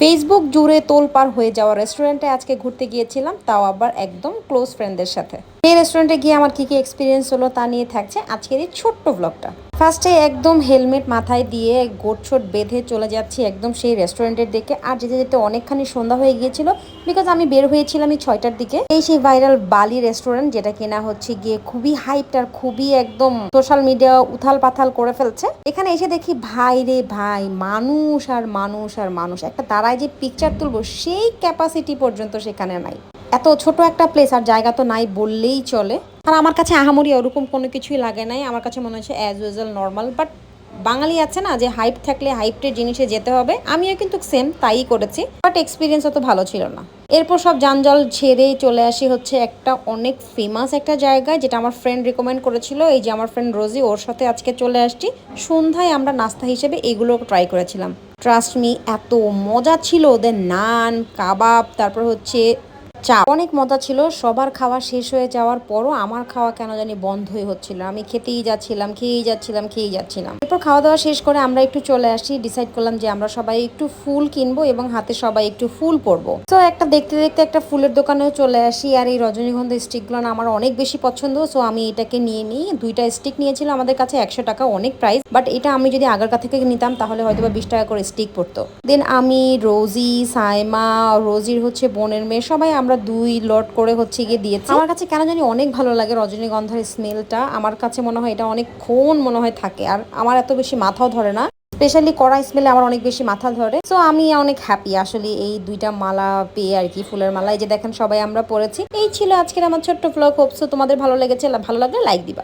Facebook জুড়ে তোলপাড় হয়ে যাওয়া রেস্টুরেন্টে আজকে ঘুরতে গিয়েছিলাম, তাও আবার একদম ক্লোজ ফ্রেন্ডদের সাথে। এই রেস্টুরেন্টে গিয়ে আমার কি কি এক্সপিরিয়েন্স হলো তা নিয়ে থাকছে আজকের এই ছোট্ট ব্লগটা। ফার্স্টে একদম হেলমেট মাথায় দিয়ে গোটছোট বেঁধে চলে যাচ্ছি একদম সেই রেস্টুরেন্টের দিকে। আর যেতে যেতে অনেকখানি সন্ধ্যা হয়ে গিয়েছিল, বিকজ আমি বের হয়েছিলাম এই 6টার দিকে। এই সেই ভাইরাল বালি রেস্টুরেন্ট, যেটা কিনা হচ্ছে গিয়ে খুবই হাইপড আর খুবই একদম সোশ্যাল মিডিয়া উথাল পাথাল করে ফেলছে। এখানে এসে দেখি ভাই রে ভাই, মানুষ আর মানুষ আর মানুষ, একটা দাঁড়ায় যে পিকচার তুলবো সেই ক্যাপাসিটি পর্যন্ত সেখানে নাই। এত ছোট একটা প্লেস আর জায়গা তো নাই বললেই চলে। আর আমার কাছে আহামরি ওরকম কোনো কিছুই লাগে নাই, আমার কাছে মনে হচ্ছে অ্যাজ ইউজুয়াল নর্মাল। বাট বাঙালি আছে না যে হাইপ থাকলে হাইপটের জিনিসে যেতে হবে, আমিও কিন্তু সেম তাই করেছি। বাট এক্সপিরিয়েন্স অত ভালো ছিল না। এরপর সব যানজল ছেড়ে চলে আসি হচ্ছে একটা অনেক ফেমাস একটা জায়গায়, যেটা আমার ফ্রেন্ড রিকমেন্ড করেছিল। এই যে আমার ফ্রেন্ড রোজি, ওর সাথে আজকে চলে আসছি। সন্ধ্যায় আমরা নাস্তা হিসেবে এগুলো ট্রাই করেছিলাম। ট্রাস্ট মি, এত মজা ছিল ওদের নান কাবাব, তারপর হচ্ছে চা, অনেক মজা ছিল। সবার খাওয়া শেষ হয়ে যাওয়ার পরও আমার খাওয়া কেন জানি বন্ধই হচ্ছিল, আমি খেতেই যাচ্ছিলাম। এরপর খাওয়া দাওয়া শেষ করে আমরা একটু চলে আসি, ডিসাইড করলাম যে আমরা সবাই একটু ফুল কিনবো এবং হাতে সবাই একটু ফুল পরবো। তো একটা দেখতে দেখতে একটা ফুলের দোকানেও চলে আসি। আর এই রজনীগন্ধা স্টিকগুলো না আমার অনেক বেশি পছন্দ, সো আমি এটাকে নিয়ে নিই। 2টা স্টিক নিয়েছিল আমাদের কাছে 100 টাকা, অনেক প্রাইস। বাট এটা আমি যদি আগারকা থেকে নিতাম তাহলে হয়তো বা 20 টাকা করে স্টিক পড়তো। দেন আমি, রোজি, সাইমা, রোজির হচ্ছে বোনের মেয়ে, সবাই আমরা 2 লট করে হচ্ছে গিয়ে দিয়েছি। আমার কাছে কেন জানি অনেক ভালো লাগে রজনীগন্ধার স্মেলটা। আমার কাছে মনে হয় এটা অনেকক্ষণ মনে হয় থাকে, আর আমার এত বেশি মাথাও ধরে না। স্পেশালি কড়া স্মেলে আমার অনেক বেশি মাথা ধরে। সো আমি অনেক হ্যাপি আসলে এই 2টা মালা পেয়ে আর কি, ফুলের মালা। এই যে দেখেন সবাই আমরা পরেছি। এই ছিল আজকের আমার ছোট্ট ব্লগ। হোপসো তোমাদের ভালো লেগেছে, ভালো লাগলে লাইক দিবা।